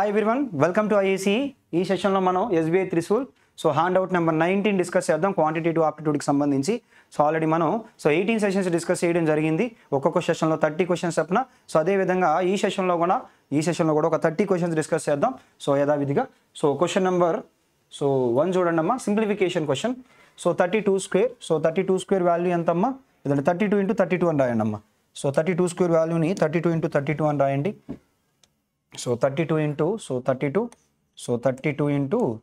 Hi everyone, welcome to IAC. ఈ సెషన్లో మనం SBI Trishul hand out number 19 discuss చేద్దాం క్వాంటిటేటివ్ ఆప్టిట్యూడ్కి సంబంధించి. ఆల్రెడీ మనం 18 సెషన్స్ డిస్కస్ చేయడం జరిగింది. ఒక్కొక్క సెషన్లో 30 క్వశ్చన్స్ చెప్పిన. అదేవిధంగా ఈ సెషన్లో కూడా ఒక 30 క్వశ్చన్స్ డిస్కస్ చేద్దాం యథావిధిగా. క్వశ్చన్ నెంబర్ 1 చూడండి అమ్మా, simplification question. 32 square. 32 square value ఎంతమ్మా? ఇదంటే 32 × 32 అని రాయండి అమ్మా. 32 స్క్వేర్ వాల్యూని 32 × 32 అని రాయండి. 32 ×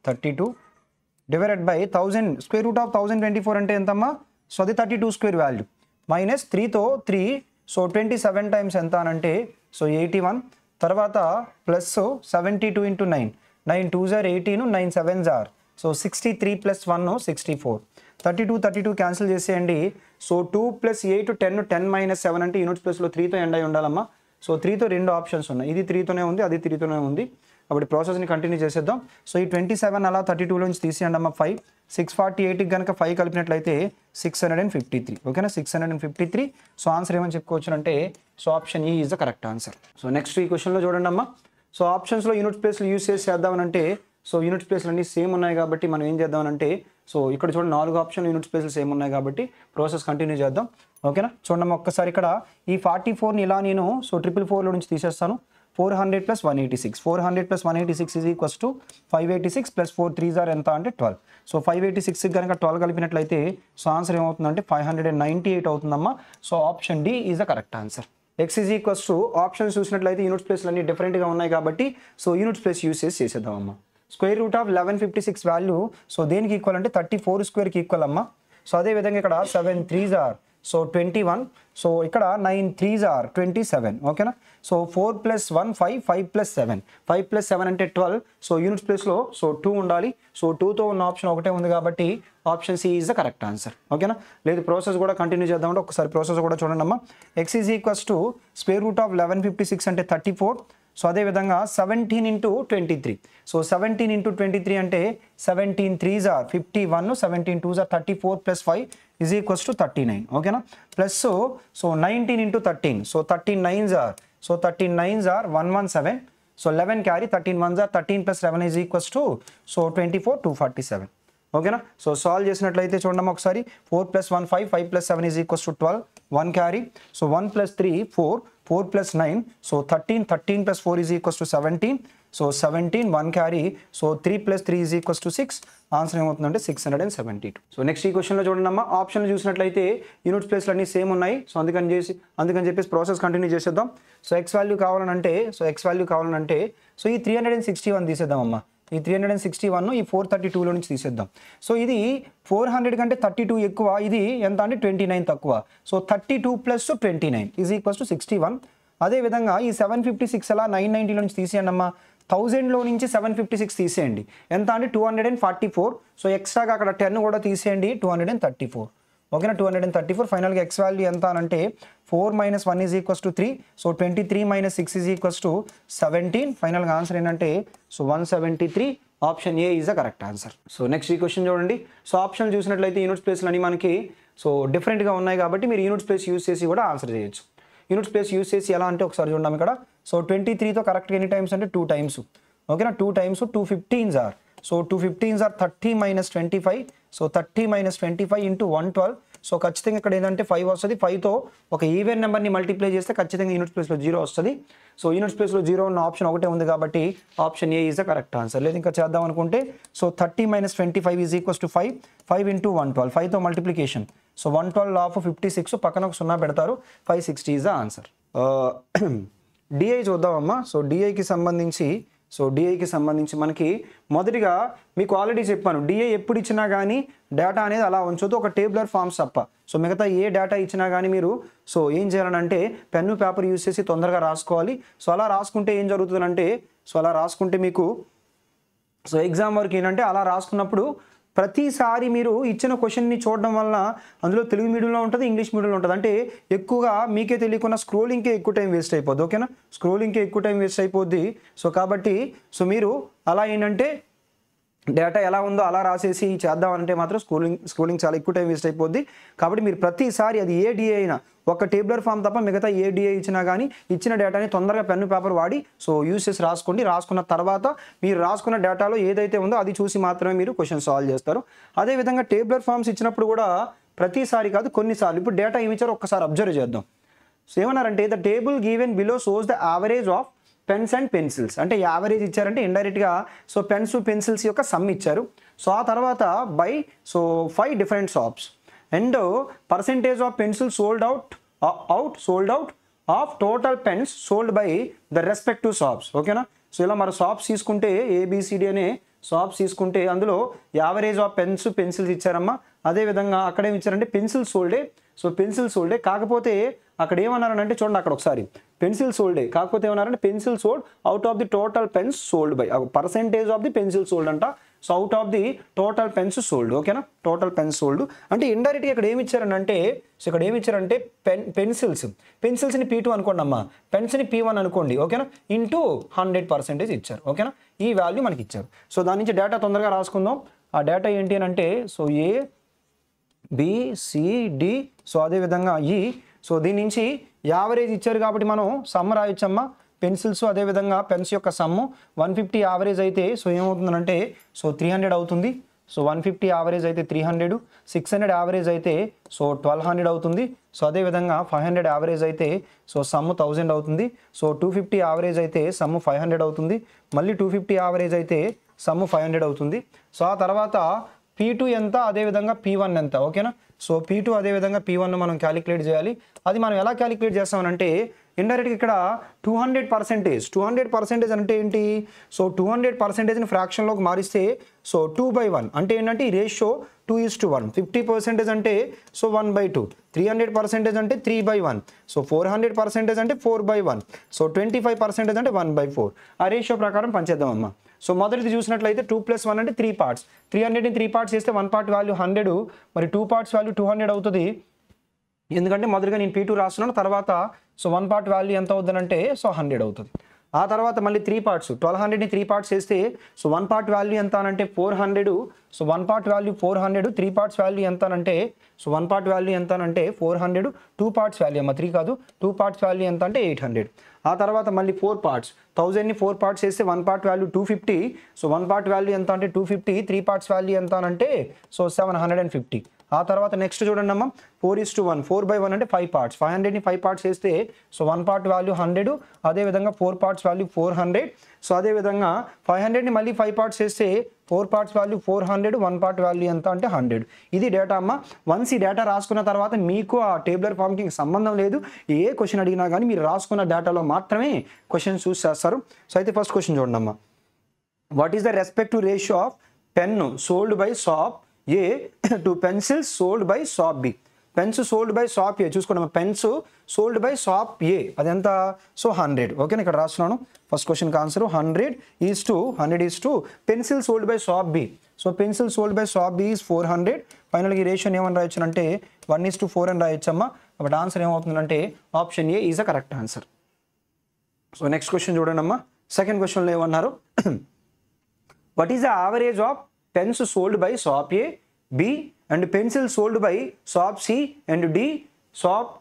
32 divided by 1000 square root of 1024 అంటే ఎంతమ్మా? అది 32 స్క్వేర్ వాల్యూ మైనస్ 3తో 3 27 టైమ్స్ ఎంత అనంటే 81. తర్వాత plus 72 × 9 9 2s are 18, 9 7s are 63 + 1 64. 32 cancel చేసేయండి. 2 + 8 10 - 7 అంటే యూనిట్స్ ప్లేస్లో 3తో ఎండ్ అయి ఉండాలమ్మా. 3తో రెండు ఆప్షన్స్ ఉన్నాయి, ఇది 3తోనే ఉంది, అది 3తోనే ఉంది. అప్పుడు ప్రాసెస్ని కంటిన్యూ చేసేద్దాం. ఈ 27 అలా 32లోంచి తీసేయండి అమ్మ. 5 648కి కనుక 5 కలిపినట్లయితే 653. ఓకేనా, 653. ఆన్సర్ ఏమని చెప్పుకోవచ్చు అంటే option E is the correct answer. Next ఈ క్వశ్చన్లో చూడండి అమ్మా. ఆప్షన్స్లో యూనిట్ ప్లేస్లు యూజ్ చేసి చేద్దామనంటే యూనిట్ ప్లేస్లు అన్నీ సేమ్ ఉన్నాయి కాబట్టి మనం ఏం చేద్దామనంటే ఇక్కడ చూడండి 4 ఆప్షన్ యూనిట్ ప్లేస్లు సేమ్ ఉన్నాయి కాబట్టి ప్రాసెస్ కంటిన్యూ చేద్దాం. ఓకేనా, చూడండి ఒక్కసారి ఇక్కడ ఈ 44ని ఇలా నేను 444లో నుంచి తీసేస్తాను. 400 + 186. 400 + 186 is equals to 586 + 4 3s are ఎంత అంటే 12. 586కి కనుక 12 కలిపినట్లయితే ఆన్సర్ ఏమవుతుందంటే 598 అవుతుందమ్మా. Option D is the correct answer. X is equals to options చూసినట్లయితే యూనిట్ ప్లేస్లు అన్ని డిఫరెంట్గా ఉన్నాయి కాబట్టి యూనిట్ ప్లేస్ యూస్ చేసేద్దామమ్మా. స్క్వేర్ రూట్ ఆఫ్ 1156 వాల్యూ దేనికి ఈక్వల్ అంటే 34 స్క్వేర్కి ఈక్వల్ అమ్మా. అదేవిధంగా ఇక్కడ 7 3s are 21. ఇక్కడ 9 3s are 27. ఓకేనా, 4 + 1 5 5 + 7 5 + 7 అంటే 12. యూనిట్ ప్లేస్లో 2 ఉండాలి. 2తో ఉన్న ఆప్షన్ ఒకటే ఉంది కాబట్టి option C is the correct answer. ఓకేనా, లేదు ప్రాసెస్ కూడా కంటిన్యూ చేద్దామంటే ఒకసారి ప్రాసెస్ కూడా చూడండి అమ్మా. X is equals to square root of 1156 అంటే 34. అదేవిధంగా 17 × 23. 17 × 23 అంటే 17 3s are 51, 17 2s are 34 + 5 is equals to 39. ఓకేనా, plus 19 × 13. 13 9s are 117. 11 carry 13 1s are 13 + 7 is equals to 24 247. ఓకేనా, సాల్వ్ చేసినట్లయితే చూడండి ఒకసారి. 4 + 1 5 5 + 7 is equals to 12. 1 carry 1 + 3 4 4 + 9 13 13 + 4 is equals to 17. 17 1 carry 3 + 3 is equals to 6. Answer ఏమవుతుందంటే 672. Next ఈ క్వశ్చన్లో చూడండి అమ్మా. ఆప్షన్లు చూసినట్లయితే యూనిట్ ప్లేస్లు అన్నీ సేమ్ ఉన్నాయి. అందుకని చెప్పేసి ప్రాసెస్ కంటిన్యూ చేసేద్దాం. ఎక్స్ వాల్యూ కావాలనంటే ఈ 361 తీసేద్దామమ్మా. ఈ 361 ఈ 432లో నుంచి తీసేద్దాం. ఇది 400 కంటే 32 ఎక్కువ, ఇది ఎంత అంటే 29 తక్కువ. 32 + 29 ఈజ్ ఈక్వల్స్ టు 61. అదేవిధంగా ఈ 756 అలా 990లో నుంచి తీసేయండి అమ్మా. 1000లో నుంచి 756 తీసేయండి, ఎంత అంటే 244. ఎక్స్ట్రాగా అక్కడ 10 కూడా తీసేయండి, 234. ఓకేనా, 234. ఫైనల్గా ఎక్స్ వాల్యూ ఎంత అనంటే 4 - 1 is equals to 3. 23 - 6 is equals to 17. ఫైనల్గా ఆన్సర్ ఏంటంటే 173. Option A is the correct answer. Next ఈ క్వశ్చన్ చూడండి. ఆప్షన్ చూసినట్లయితే యూనిట్ ప్లేస్లు అని మనకి డిఫరెంట్గా ఉన్నాయి కాబట్టి మీరు యూనిట్ ప్లేస్ యూస్ చేసి కూడా ఆన్సర్ చేయొచ్చు. యూనిట్ ప్లేస్ యూస్ చేసి ఎలా అంటే ఒకసారి చూద్దాం ఇక్కడ. 23తో కరెక్ట్గా ఎన్ని టైమ్స్ అంటే 2 టైమ్స్. ఓకేనా, 2 times 2 15s are 2 15s are 30 - 25. 30 - 25 × 112. ఖచ్చితంగా ఇక్కడ ఏంటంటే 5 వస్తుంది. 5తో ఒక ఈవెన్ నెంబర్ని మల్టిప్లై చేస్తే ఖచ్చితంగా యూనిట్ ప్లేస్లో 0 వస్తుంది. యూనిట్ ప్లేస్లో 0 ఉన్న ఆప్షన్ ఒకటే ఉంది కాబట్టి option A is the correct answer. లేదు ఇంకా చేద్దాం అనుకుంటే 30 - 25 ఈజ్ ఈక్వల్స్ టు 5 5 × 112. 5తో మల్టిప్లికేషన్ 112 ఆఫ్ 56, పక్కన ఒక 0 పెడతారు. 560 ఈజ్ ద ఆన్సర్. డిఐ చూద్దామమ్మా. డిఐకి సంబంధించి మనకి మొదటిగా మీకు ఆల్రెడీ చెప్పాను, డిఐ ఎప్పుడు ఇచ్చినా కానీ డేటా అనేది అలా ఉంచొద్దు, ఒక టేబులర్ ఫామ్స్ తప్ప. మిగతా ఏ డేటా ఇచ్చినా కానీ మీరు ఏం చేయాలంటే పెన్ను పేపర్ యూజ్ చేసి తొందరగా రాసుకోవాలి. అలా రాసుకుంటే ఏం జరుగుతుందంటే అలా రాసుకుంటే మీకు ఎగ్జామ్ వరకు ఏంటంటే అలా రాసుకున్నప్పుడు ప్రతిసారి మీరు ఇచ్చిన క్వశ్చన్ని చూడడం వల్ల అందులో తెలుగు మీడియంలో ఉంటుంది, ఇంగ్లీష్ మీడియంలో ఉంటుంది. అంటే ఎక్కువగా మీకే తెలియకుండా స్క్రోలింగ్కే ఎక్కువ టైం వేస్ట్ అయిపోద్ది. ఓకేనా, స్క్రోలింగ్కే ఎక్కువ టైం వేస్ట్ అయిపోద్ది. కాబట్టి మీరు అలా ఏంటంటే డేటా ఎలా ఉందో అలా రాసేసి చేద్దామంటే మాత్రం స్కూలింగ్ చాలా ఎక్కువ టైం వేస్ట్ అయిపోద్ది. కాబట్టి మీరు ప్రతిసారి అది ఏ డిఏ అయినా ఒక టేబులర్ ఫామ్ తప్ప మిగతా ఏ డిఏ ఇచ్చినా కానీ ఇచ్చిన డేటాని తొందరగా పెన్ను పేపర్ వాడి సో యూస్ చేసి రాసుకోండి. రాసుకున్న తర్వాత మీరు రాసుకున్న డేటాలో ఏదైతే ఉందో అది చూసి మాత్రమే మీరు క్వశ్చన్ సాల్వ్ చేస్తారు. అదేవిధంగా టేబులర్ ఫామ్స్ ఇచ్చినప్పుడు కూడా ప్రతిసారి కాదు కొన్నిసార్లు ఇప్పుడు డేటా ఏమి ఇచ్చారో ఒక్కసారి అబ్జర్వ్ చేద్దాం. సో ఏమన్నారంటే the table given below shows the average of pens and pencils. అంటే యావరేజ్ ఇచ్చారంటే ఇండైరెక్ట్గా సో పెన్స్ పెన్సిల్స్ యొక్క సమ్ ఇచ్చారు. సో ఆ తర్వాత by so 5 different shops and percentage of pencil sold out of total pens sold by the respective shops. ఓకేనా. So ఇలా మరి షాప్స్ తీసుకుంటే ఏబిసిడి అనే షాప్స్ తీసుకుంటే అందులో యావరేజ్ ఆఫ్ పెన్స్ పెన్సిల్స్ ఇచ్చారమ్మా. అదేవిధంగా అక్కడేమి ఇచ్చారంటే పెన్సిల్ సోల్డే. సో పెన్సిల్ సోల్డే కాకపోతే అక్కడ ఏమన్నారంటే చూడండి అక్కడ ఒకసారి పెన్సిల్ సోల్డే కాకపోతే ఏమన్నారంటే pencil sold out of the total pens sold by percentage of the pencil sold అంట. So out of the total pens sold. ఓకేనా. టోటల్ పెన్స్ సోల్డ్ అంటే ఇండైరెక్ట్గా ఇక్కడ ఏమి ఇచ్చారంటే సో ఇక్కడ ఏమి ఇచ్చారంటే పెన్సిల్స్ని P2 అనుకోండి అమ్మా, పెన్స్ని P1 అనుకోండి. ఓకేనా. ఇంటూ 100% ఇచ్చారు. ఓకేనా. ఈ వాల్యూ మనకి ఇచ్చారు. సో దాని నుంచి డేటా తొందరగా రాసుకుందాం. ఆ డేటా ఏంటి అని అంటే so A B C D so అదేవిధంగా E. సో దీని నుంచి యావరేజ్ ఇచ్చారు కాబట్టి మనం సమ్ రాయొచ్చమ్మా. పెన్సిల్స్ అదేవిధంగా పెన్స్ యొక్క సమ్ము 150 యావరేజ్ అయితే సో ఏమవుతుందంటే సో 300 అవుతుంది. సో 150 యావరేజ్ అయితే 300, 600 యావరేజ్ అయితే సో 1200 అవుతుంది. సో అదేవిధంగా 500 యావరేజ్ అయితే సో సమ్ము 1000 అవుతుంది. సో 250 యావరేజ్ అయితే సమ్ము 500 అవుతుంది. మళ్ళీ 250 యావరేజ్ అయితే సమ్ము 500 అవుతుంది. సో ఆ తర్వాత P2 ఎంత అదేవిధంగా P1 ఎంత. ఓకేనా. సో P2 అదేవిధంగా P1 మనం క్యాలిక్యులేట్ చేయాలి. అది మనం ఎలా క్యాలిక్యులేట్ చేస్తామనంటే ఇండైరెక్ట్గా ఇక్కడ 200% అంటే ఏంటి. సో 200%ని ఫ్రాక్షన్లోకి మారిస్తే సో 2/1 అంటే ఏంటంటే ఈ రేషియో 2:1. 50% అంటే సో 1/2. 300% అంటే 3/1. సో 400% అంటే 4/1. సో 25% అంటే 1/4. ఆ రేషియో ప్రకారం పంచేద్దాం అమ్మా. సో మొదటిది చూసినట్లయితే 2 + 1 అంటే 3 పార్ట్స్. 300ని 3 పార్ట్స్ చేస్తే 1 పార్ట్ వాల్యూ 100, మరి 2 పార్ట్స్ వాల్యూ 200 అవుతుంది. ఎందుకంటే మొదటిగా నేను P2 రాస్తున్నాను. తర్వాత సో 1 పార్ట్ వాల్యూ ఎంత అవుతుందంటే సో 100 అవుతుంది. ఆ తర్వాత మళ్ళీ 3 పార్ట్స్ 1200ని 3 పార్ట్స్ చేస్తే సో 1 పార్ట్ వాల్యూ ఎంత అంటే 400. So 1 part value 400. 3 parts value ఎంత అంటే సో 1 పార్ట్ వాల్యూ ఎంత అంటే 400. 2 పార్ట్స్ వాల్యూ అమ్మ 3 కాదు. 2 పార్ట్స్ వాల్యూ ఎంత అంటే 800. ఆ తర్వాత మళ్ళీ 4 పార్ట్స్ 1000ని 4 పార్ట్స్ చేస్తే 1 part value 250. So 1 part value ఎంత అంటే 250. 3 పార్ట్స్ వాల్యూ ఎంత అంటే సో 750. ఆ తర్వాత నెక్స్ట్ చూడండి అమ్మ 4:1. 4/1 అంటే 5 పార్ట్స్. 500ని 5 పార్ట్స్ చేస్తే సో 1 పార్ట్ వాల్యూ 100. అదేవిధంగా 4 పార్ట్స్ వాల్యూ 400. సో అదేవిధంగా 500ని మళ్ళీ 5 పార్ట్స్ చేస్తే 4 పార్ట్స్ వాల్యూ 400. 1 పార్ట్ వాల్యూ ఎంత అంటే 100. ఇది డేటా అమ్మ. వన్స్ ఈ డేటా రాసుకున్న తర్వాత మీకు ఆ టేబులర్ ఫామ్కి సంబంధం లేదు. ఏ క్వశ్చన్ అడిగినా కానీ మీరు రాసుకున్న డేటాలో మాత్రమే క్వశ్చన్ చూస్ చేస్తారు. సో అయితే ఫస్ట్ క్వశ్చన్ చూడండి అమ్మ. What is the respective ratio of pen sold by shop A to pencils sold by shop B. Pens sold by shop A చూసుకోండి. Pens sold by shop A అదెంత so 100. ఓకేనా. ఇక్కడ రాస్తున్నాను first క్వశ్చన్కి answer 100:100 pencil sold by shop B. So pencil sold by shop B is 400. ఫైనల్గా ఈ రేషియోని ఏమని రాయొచ్చు అంటే 1:4 అని రాయొచ్చమ్మా. బట్ ఆన్సర్ ఏమవుతుందంటే option A is a correct answer. So next question చూడండి అమ్మా. సెకండ్ క్వశ్చన్లో ఏమన్నారు what is the average of pens sold by shop A B and pencil sold by shop C and D shop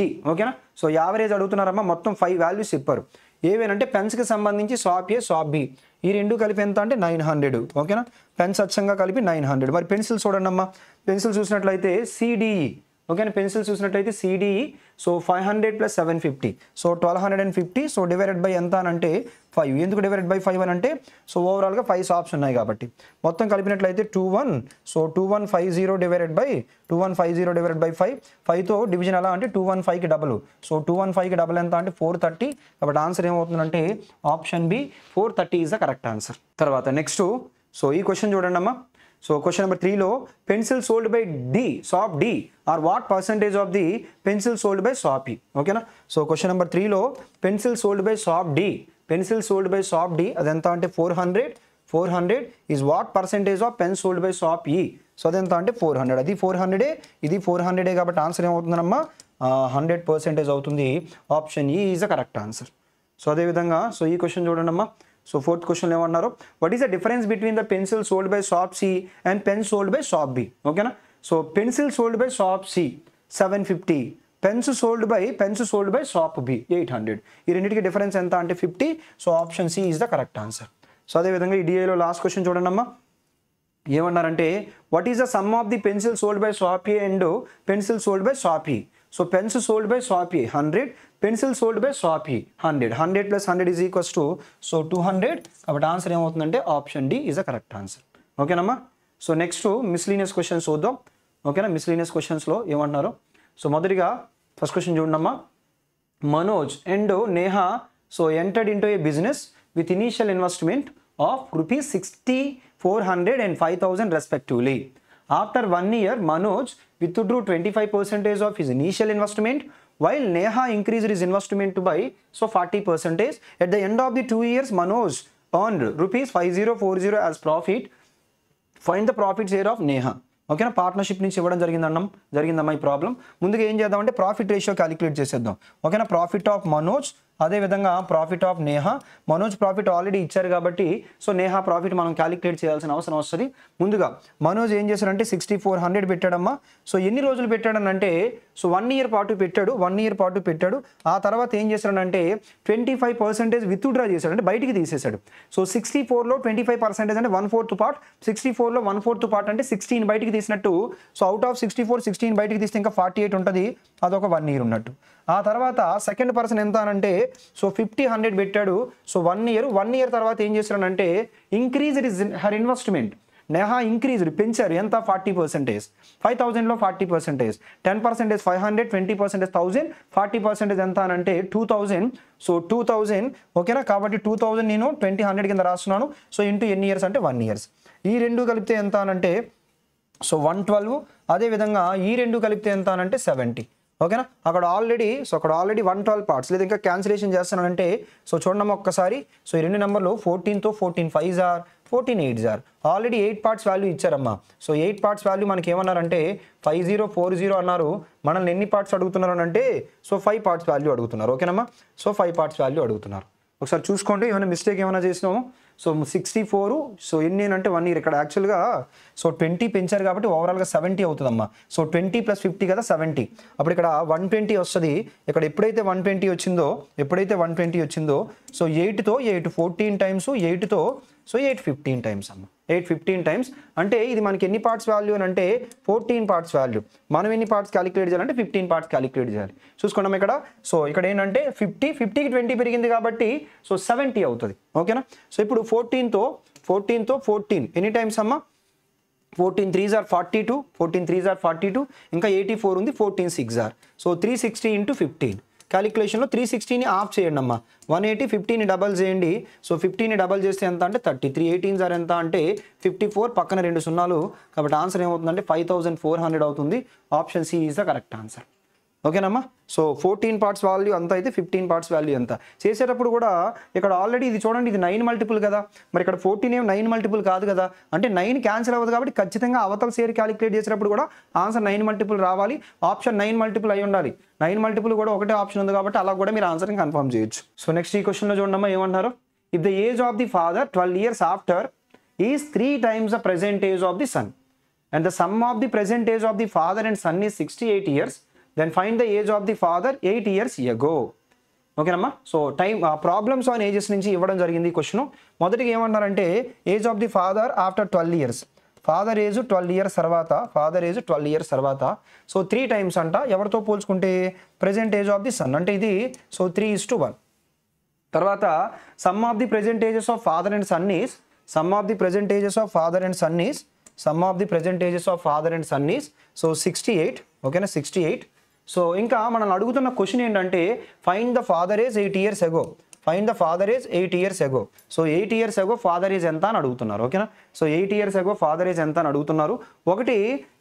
E. ఓకేనా. So average అడుగుతున్నారమ్మా. మొత్తం 5 values చెప్పారు. ఏవేనంటే పెన్స్కి సంబంధించి షాప్ ఏ షాప్ బి ఈ రెండు కలిపి ఎంత అంటే 900. ఓకేనా. పెన్స్ అచ్చంగా కలిపి 900. మరి పెన్సిల్ చూడండి అమ్మా. పెన్సిల్ చూసినట్లయితే సిడిఈ. ఓకేనా. పెన్సిల్ చూసినట్లయితే CDE so 500 + 750. So 1250. So divided by ఎంత అని అంటే 5. ఎందుకు డివైడెడ్ బై 5 అని అంటే సో ఓవరాల్గా 5 షాప్స్ ఉన్నాయి కాబట్టి మొత్తం కలిపినట్లయితే 21. So 2150 divided by 5. 5తో డివిజన్ ఎలా అంటే 215కి డబుల్. సో 215కి డబుల్ ఎంత అంటే 430. కాబట్టి ఆన్సర్ ఏమవుతుందంటే option B 430 is the correct answer. తర్వాత నెక్స్ట్ సో ఈ క్వశ్చన్ చూడండి అమ్మా. సో క్వశ్చన్ నెంబర్ 3లో pencil sold by D shop D are what percentage of the pencil sold by shop E. ఓకేనా. సో క్వశ్చన్ నెంబర్ 3లో pencil sold by shop D అదెంత అంటే 400 is what percentage of pen sold by shop E. So అదెంత అంటే 400. అది 400 ఇది 400 కాబట్టి answer ఏమవుతుందమ్మా 100% అవుతుంది. Option E is the correct answer. So అదేవిధంగా సో ఈ క్వశ్చన్ చూడండి అమ్మా. సో ఫోర్త్ క్వశ్చన్ ఏమన్నారు, what is the difference between the pencil sold by shop C and pen sold by shop B? ఓకేనా. So pencil sold by shop C 750, pens sold by shop B 800. ఈ రెండింటికి difference ఎంత అంటే 50. So option C is the correct answer. So అదేవిధంగా ఈ డిఏలో last question చూడండి అమ్మా, ఏమన్నారంటే what is the sum of the pencil sold by shop A and pencil sold by shop E? So pens sold by shop A 100, pencil sold by shop E 100. 100 + 100 is equals to 200. కాబట్టి answer ఏమవుతుందంటే option D is the correct answer. ఓకేనమ్మా. So next miscellaneous questions చూద్దాం. ఓకేనా. Miscellaneous క్వశ్చన్స్లో ఏమంటున్నారు, so మొదటిగా first question చూడమ్మా, Manoj and Neha so entered into A business with initial investment of ₹6,400 and ₹5,000 respectively. After 1 year, Manoj withdrew 25% of his initial investment, while Neha increased his investment by 40%. At the end of the 2 years, Manoj earned ₹5040 as profit. Find the profit share of Neha. ఓకేనా. Partnership నుంచి ఇవ్వడం జరిగిందమ్మా ఈ problem. ముందుగా ఏం చేద్దామంటే profit ratio calculate చేసేద్దాం. ఓకేనా. ప్రాఫిట్ ఆఫ్ మనోజ్, అదేవిధంగా profit of Neha. Manoj profit already ఇచ్చారు కాబట్టి సో నేహా ప్రాఫిట్ మనం క్యాలిక్యులేట్ చేయాల్సిన అవసరం వస్తుంది. ముందుగా మనోజ్ ఏం చేశారంటే 6400 పెట్టాడమ్మా. సో ఎన్ని రోజులు పెట్టాడనంటే సో 1 year పాటు పెట్టాడు. ఆ తర్వాత ఏం చేశాడంటే 25% విత్డ్రా చేశాడు, అంటే బయటికి తీసేశాడు. సో 64లో 25% అంటే 1/4 పార్ట్, 64లో 1/4 పార్ట్ అంటే 16 బయటికి తీసినట్టు. సో అవుట్ ఆఫ్ 64 16 బయటికి తీస్తే ఇంకా 48 ఉంటుంది, అదొక 1 year ఉన్నట్టు. ఆ తర్వాత సెకండ్ పర్సన్ ఎంత అనంటే సో 50 పెట్టాడు. సో 1 year తర్వాత ఏం చేశాడంటే increased her investment. Neha increased పెంచారు ఎంత 40%, 5000లో 40%, 10% 500, 20% 1000, 40% ఎంత అనంటే 2000. సో 2000 ఓకేనా. కాబట్టి 2000 నేను 2000 కింద రాస్తున్నాను. సో ఇంటూ ఎన్ని ఇయర్స్ అంటే 1 year. ఈ రెండు కలిపితే ఎంత అనంటే సో 112. అదేవిధంగా ఈ రెండు కలిపితే ఎంత అనంటే 70. ఓకేనా. అక్కడ ఆల్రెడీ 112 పార్ట్స్, లేదా ఇంకా క్యాన్సిలేషన్ చేస్తానంటే సో చూడమ్మా ఒక్కసారి. సో ఈ రెండు నెంబర్లు 14తో 14 5s are 14 8s are already 8 parts value ఇచ్చారమ్మా. సో 8 పార్ట్స్ వాల్యూ మనకి ఏమన్నారంటే 5040 అన్నారు. మనల్ని ఎన్ని పార్ట్స్ అడుగుతున్నారు అంటే సో 5 పార్ట్స్ వాల్యూ అడుగుతున్నారు. ఓకేనమ్మా. సో 5 పార్ట్స్ వాల్యూ అడుగుతున్నారు. ఒకసారి చూసుకోండి ఏమైనా మిస్టేక్ ఏమైనా చేసినాము. సో 64 సో ఎన్ని అంటే 1 year. ఇక్కడ యాక్చువల్గా సో 20 పెంచారు కాబట్టి ఓవరాల్గా 70 అవుతుందమ్మా. సో 20 + 50 కదా 70. అప్పుడు ఇక్కడ 120 వస్తుంది. ఇక్కడ ఎప్పుడైతే 120 వచ్చిందో సో 8తో 8 14 టైమ్స్, 8తో సో 8 15 టైమ్స్ అమ్మ. 8 15 టైమ్స్ అంటే ఇది మనకి ఎన్ని పార్ట్స్ వాల్యూ అని అంటే 14 పార్ట్స్ వాల్యూ. మనం ఎన్ని పార్ట్స్ క్యాలిక్యులేట్ చేయాలంటే 15 పార్ట్స్ క్యాలిక్యులేట్ చేయాలి. చూసుకున్నాం ఇక్కడ. సో ఇక్కడ ఏంటంటే 50కి 20 పెరిగింది కాబట్టి సో 70 అవుతుంది. ఓకేనా. సో ఇప్పుడు 14తో 14 ఎన్ని టైమ్స్ అమ్మా? 14 3s are 42, 14 3s are 42, ఇంకా 84 ఉంది, 14 6s are. సో 360 × 15. క్యాలిక్యులేషన్లో 360ని ఆఫ్ చేయండి అమ్మా. 180 15ని డబల్ చేయండి. సో 15ని డబల్ చేస్తే ఎంత అంటే 30. 3 18s are ఎంత అంటే 54, పక్కన 2 సున్నాలు. కాబట్టి ఆన్సర్ ఏమవుతుందంటే 5400 అవుతుంది. Option C is the correct answer. ఓకేనమ్మా. సో 14 పార్ట్స్ వాల్యూ అంత అయితే 15 పార్ట్స్ వాల్యూ ఎంత చేసేటప్పుడు కూడా ఇక్కడ ఆల్రెడీ ఇది చూడండి, ఇది 9 మల్టిపుల్ కదా. మరి ఇక్కడ 14 ఏం 9 మల్టిపుల్ కాదు కదా, అంటే 9 క్యాన్సిల్ అవ్వదు. కాబట్టి ఖచ్చితంగా అవతల షేర్ క్యాలిక్యులేట్ చేసేటప్పుడు కూడా ఆన్సర్ 9 మల్టిపుల్ రావాలి. ఆప్షన్ 9 మల్టిపుల్ అయి ఉండాలి. 9 మల్టిపుల్ కూడా ఒకటే ఆప్షన్ ఉంది కాబట్టి అలా కూడా మీరు ఆన్సర్ని కన్ఫర్మ్ చేయొచ్చు. సో నెక్స్ట్ ఈ క్వశ్చన్లో చూడమ్మా ఏమంటారు. If the age of the father 12 years after is 3 times the present age of the son and the sum of the present age of the father and son is 68 years, then find the age of the father 8 years ago. ఓకేనమ్మా. So problems on ages నుంచి ఇవ్వడం జరిగింది ఈ question. మొదటిగా ఏమన్నారంటే age of the father after 12 years. Father age 12 years తర్వాత so 3 times అంట. ఎవరితో పోల్చుకుంటే present age of the son, అంటే ఇది సో 3:1. తర్వాత sum of the present ages of father and son is so 68. ఓకేనా. 68. సో ఇంకా మనల్ని అడుగుతున్న క్వశ్చన్ ఏంటంటే find the father age 8 years ago. So 8 years ago father age ఎంత అని అడుగుతున్నారు. ఓకేనా. So 8 years ago father age ఎంత అని అడుగుతున్నారు. ఒకటి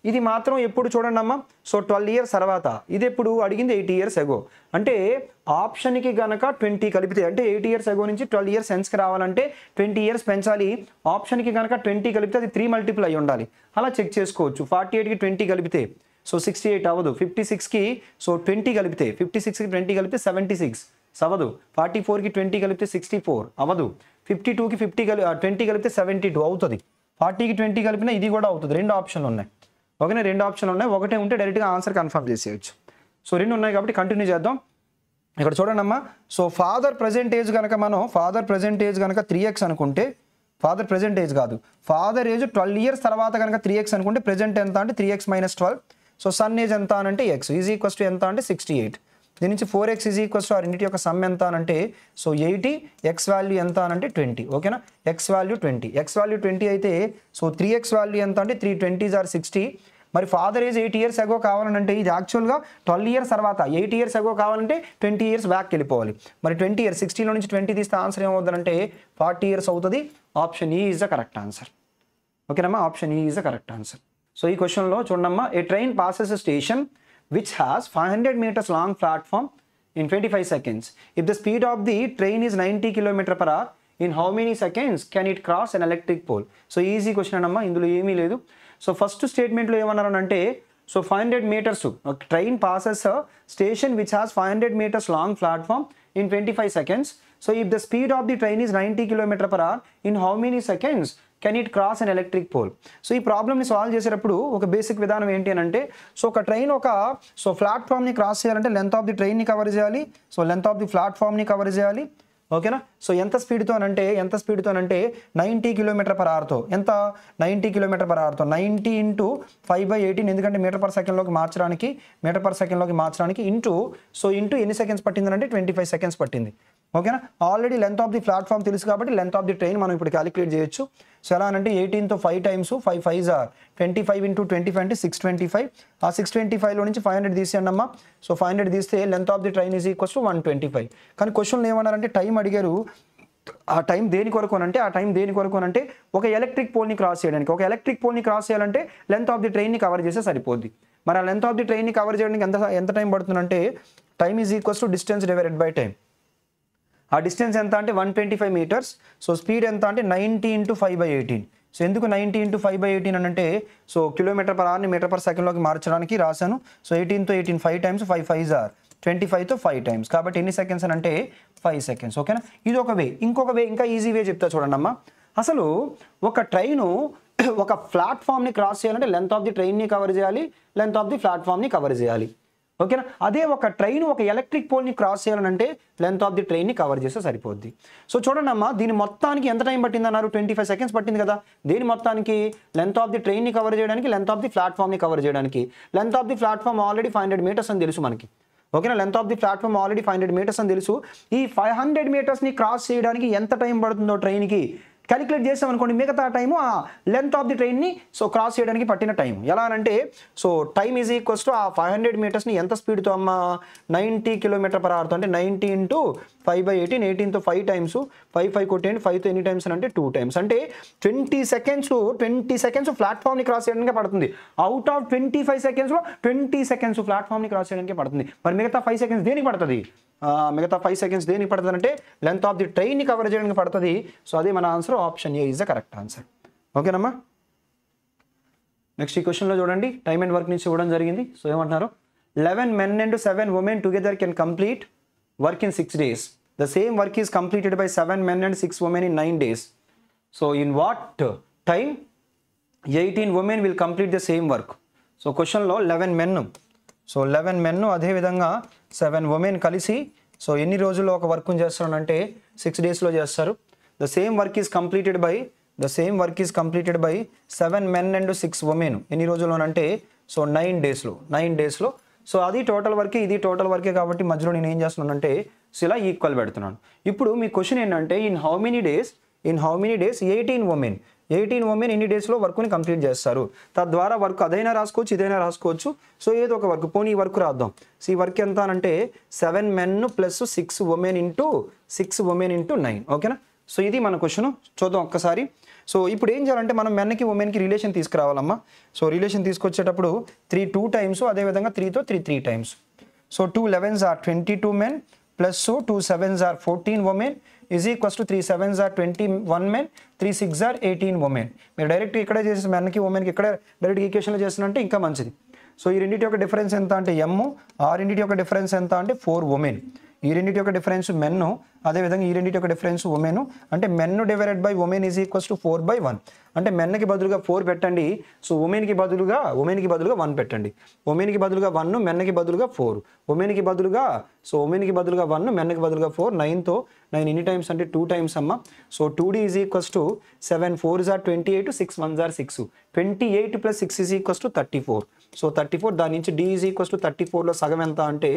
ఇది మాత్రం ఎప్పుడు చూడండి అమ్మా. సో 12 years తర్వాత, ఇది ఎప్పుడు అడిగింది 8 years ago. అంటే ఆప్షన్కి గనక 20 కలిపితే, అంటే 8 years ago నుంచి 12 years సెన్స్కి రావాలంటే 20 years పెంచాలి. ఆప్షన్కి కనుక 20 కలిపితే అది 3 multiple అయి ఉండాలి. అలా చెక్ చేసుకోవచ్చు. 48కి 20 కలిపితే సో 68 అవ్వదు. 56కి సో 20 కలిపితే 76కి 20 కలిపితే 76 అవ్వదు. 44కి 20 కలిపితే 64 అవ్వదు. 52కి 20 కలిపితే 72 అవుతుంది, 40కి 20 కలిపినా ఇది కూడా అవుతుంది. రెండు ఆప్షన్లు ఉన్నాయి. ఓకేనా, రెండు ఆప్షన్లు ఉన్నాయి. ఒకటే ఉంటే డైరెక్ట్గా ఆన్సర్ కన్ఫర్మ్ చేసేయచ్చు. సో రెండు ఉన్నాయి కాబట్టి కంటిన్యూ చేద్దాం. ఇక్కడ చూడండి అమ్మా. సో ఫాదర్ ప్రజెంట్ ఏజ్ కనుక మనం ఫాదర్ ప్రజెంట్ ఏజ్ కనుక 3x అనుకుంటే, ఫాదర్ ప్రజెంట్ ఏజ్ కాదు, ఫాదర్ ఏజ్ 12 ఇయర్స్ తర్వాత కనుక 3x అనుకుంటే ప్రజెంట్ ఎంత అంటే 3x - 12. సో సన్ ఏజ్ ఎంత అంటే x ఈజ్ ఈక్వల్స్ టు ఎంత అంటే 68. దీని నుంచి 4x ఈజ్ ఈక్వల్స్ టు ఆ రెండింటి యొక్క సమ్ ఎంత అంటే సో 80, x వాల్యూ ఎంత అంటే 20. ఓకేనా, x వాల్యూ 20 అయితే సో 3x వాల్యూ ఎంత అంటే 320s are 60. మరి ఫాదర్ ఏజ్ 8 ఇయర్స్ అగో కావాలంటే ఇది యాక్చువల్గా 12 ఇయర్స్ తర్వాత 8 ఇయర్స్ అగో కావాలంటే 20 ఇయర్స్ బ్యాక్ వెళ్ళిపోవాలి. మరి 20 ఇయర్స్ 60లో నుంచి 20 తీస్తే ఆన్సర్ ఏమవుతుందంటే 40 ఇయర్స్ అవుతుంది. Option E is the correct answer. ఓకేనమ్మా, option E is the correct answer. So ఈ క్వశ్చన్లో చూడమ్మా, a train passes a station which has 500 meters long platform in 25 seconds. If the speed of the train is 90 km/h, in how many seconds can it cross an electric pole? So easy question anamma, indulo emi ledu. So first statement lo emannaru ante, so 500 meters a train passes a station which has 500 meters long platform in 25 seconds. So if the speed of the train is 90 km/h, in how many seconds can it cross an electric pole? So ఈ ప్రాబ్లమ్ని solve చేసేటప్పుడు ఒక basic విధానం ఏంటి అని అంటే, so ఒక train so ప్లాట్ఫామ్ని క్రాస్ చేయాలంటే లెంత్ ఆఫ్ ది ట్రైన్ని కవర్ చేయాలి, సో లెంత్ ఆఫ్ ది ప్లాట్ఫామ్ని కవర్ చేయాలి. ఓకేనా, సో ఎంత స్పీడ్తోనంటే 90 km/hతో, ఎంత 90 km/hతో 90 × 5/18, ఎందుకంటే మీటర్/సెకండ్లోకి మార్చడానికి ఇంటూ ఎన్ని సెకండ్స్ పట్టింది అంటే 25 సెకండ్స్ పట్టింది. ఓకేనా, already length of the platform తెలుసు కాబట్టి లెంత్ ఆఫ్ ది ట్రైన్ మనం ఇప్పుడు క్యాలిక్యులేట్ చేయొచ్చు. సో ఎలా అంటే 18తో 5 టైమ్స్ 5 5s are 25 × 25 అంటే 625. ఆ 625లో నుంచి 500 తీసేయండి అమ్మా. సో 500 తీస్తే length of the train is equals to 125. కానీ క్వశ్చన్లు ఏమన్నారంటే టైం అడిగారు. ఆ టైం దేని కొరకు అంటే ఒక ఎలక్ట్రిక్ పోల్ని క్రాస్ చేయడానికి. ఒక ఎలక్ట్రిక్ పోల్ని క్రాస్ చేయాలంటే లెంత్ ఆఫ్ ది ట్రైన్ని కవర్ చేస్తే సరిపోద్ది. మరి ఆ లెంత్ ఆఫ్ ది ట్రైన్ని కవర్ చేయడానికి ఎంత టైం పడుతుందంటే time is equals to distance divided by time. ఆ డిస్టెన్స్ ఎంత అంటే 125 మీటర్స్. సో స్పీడ్ ఎంత అంటే 90 × 5/18. సో ఎందుకు 90 × 5/18 అని అంటే సో km/hని మీటర్/సెకండ్లోకి మార్చడానికి రాశాను. సో 18తో 18 5 టైమ్స్ 5 5s are 25తో 5 టైమ్స్, కాబట్టి ఎన్ని సెకండ్స్ అని అంటే 5 సెకండ్స్. ఓకేనా, ఇది ఒక వే. ఇంకొక వే, ఇంకా ఈజీ వే చెప్తా చూడండి అమ్మా. అసలు ఒక ట్రైను ఒక ప్లాట్ఫామ్ని క్రాస్ చేయాలంటే లెంత్ ఆఫ్ ది ట్రైన్ని కవర్ చేయాలి, లెంత్ ఆఫ్ ది ప్లాట్ఫామ్ని కవర్ చేయాలి. ఓకేనా, అదే ఒక ట్రైన్ ఒక ఎలక్ట్రిక్ పోల్ని క్రాస్ చేయాలంటే లెంత్ ఆఫ్ ది ట్రైన్ని కవర్ చేస్తే సరిపోద్ది. సో చూడండి అమ్మా, దీని మొత్తానికి ఎంత టైం పట్టింది అన్నారు? 25 సెకండ్స్ పట్టింది కదా. దేని మొత్తానికి? లెంత్ ఆఫ్ ది ట్రైన్ని కవర్ చేయడానికి, లెంత్ ఆఫ్ ది ప్లాట్ఫామ్ని కవర్ చేయడానికి. Length of the platform already 500 metres అని తెలుసు మనకి. ఓకేనా, length of the platform already 500 metres అని తెలుసు. ఈ 500 మీటర్స్ని క్రాస్ చేయడానికి ఎంత టైం పడుతుందో ట్రైన్కి క్యాలిక్యులేట్ చేసామనుకోండి, మిగతా టైము ఆ లెంత్ ఆఫ్ ది ట్రైన్ని సో క్రాస్ చేయడానికి పట్టిన టైం. ఎలా అంటే so time is equals to ఆ 500 మీటర్స్ని ఎంత స్పీడ్తో అమ్మా 90 km/hతో అంటే 90 × 5/18, 18తో 5 టైమ్స్ 5 5 కొట్టేయండి, 5తో ఎన్ని టైమ్స్ అంటే 2 టైమ్స్, అంటే 20 సెకండ్స్ ప్లాట్ఫామ్ని క్రాస్ చేయడానికి పడుతుంది. అవుట్ ఆఫ్ 25 సెకండ్స్లో 20 సెకండ్స్ ప్లాట్ఫామ్ని క్రాస్ చేయడానికి పడుతుంది. మరి మిగతా 5 సెకండ్స్ దేనికి పడుతుంది? మిగతా 5 సెకండ్స్ దేనికి పడుతుంది అంటే లెంత్ ఆఫ్ ది ట్రైన్ని కవర్ చేయడానికి పడుతుంది. సో అదే మన answer, option A is the correct answer. ఓకేనమ్మా, నెక్స్ట్ ఈ క్వశ్చన్లో చూడండి, టైమ్ అండ్ వర్క్ నుంచి ఇవ్వడం జరిగింది. సో ఏమంటున్నారు? 11 men and 7 women together can complete work in 6 days. The same work is completed by 7 men and 6 women in 9 days. So in what time 18 women will complete the same work? So క్వశ్చన్లో 11 men, so 11 men అదేవిధంగా 7 women కలిసి so ఎన్ని రోజుల్లో ఒక వర్క్ని చేస్తారంటే 6 డేస్లో చేస్తారు. The same work is completed by 7 men and 6 women ఎన్ని రోజుల్లోనంటే సో 9 డేస్లో. సో అది టోటల్ వర్కే, ఇది టోటల్ వర్కే కాబట్టి మధ్యలో నేను ఏం చేస్తున్నానంటే సో ఇలా ఈక్వల్ పెడుతున్నాను. ఇప్పుడు మీ క్వశ్చన్ ఏంటంటే in how many days 18 women ఎన్ని డేస్లో వర్క్ని కంప్లీట్ చేస్తారు. తద్వారా వర్క్ అదైనా రాసుకోవచ్చు, ఇదైనా రాసుకోవచ్చు. సో ఏదో ఒక వర్క్, పోనీ ఈ వర్క్ రాద్దాం. సో ఈ వర్క్ ఎంత అంటే 7 men + 6 women ఇంటూ 9. ఓకేనా, సో ఇది మన క్వశ్చన్. చూద్దాం ఒక్కసారి. సో ఇప్పుడు ఏం చేయాలంటే మనం మెన్కి ఉమెన్కి రిలేషన్ తీసుకురావాలమ్మా. సో రిలేషన్ తీసుకొచ్చేటప్పుడు 3 2 టైమ్స్, అదేవిధంగా 3తో 3 times. So 2 11s are 22 men + 2 7s are 14 women is equals to 3 7s are 21 men, 3 6s are 18 women. మీరు డైరెక్ట్ ఇక్కడే చేసి మెన్కి ఉమెన్కి ఇక్కడ డైరెక్ట్ ఈక్వేషన్లో చేస్తున్నంటే ఇంకా మంచిది. సో ఈ రెండింటి యొక్క డిఫరెన్స్ ఎంత అంటే m, ఆ రెండింటి యొక్క డిఫరెన్స్ ఎంత అంటే 4 women. ఈ రెండింటి యొక్క డిఫరెన్స్ మెన్, అదేవిధంగా ఈ రెండింటి యొక్క డిఫరెన్స్ ఉమెన్. అంటే men divided by women is equals to 4/1. అంటే మెన్కి బదులుగా 4 పెట్టండి, సో ఉమెన్కి బదులుగా 1 పెట్టండి. ఉమెన్కి బదులుగా 1, మెన్కి బదులుగా 4. ఉమెన్కి బదులుగా 1, మెన్కి బదులుగా 4. 9తో 9 ఎన్ని టైమ్స్ అంటే 2 టైమ్స్ అమ్మ. So 2d is equals to 7 4s are 28, 6 1s are 6. 28 + 6 is equals to 34. So 34, దాని నుంచి d ఈజ్ ఈక్వల్స్ టు 34లో సగం ఎంత అంటే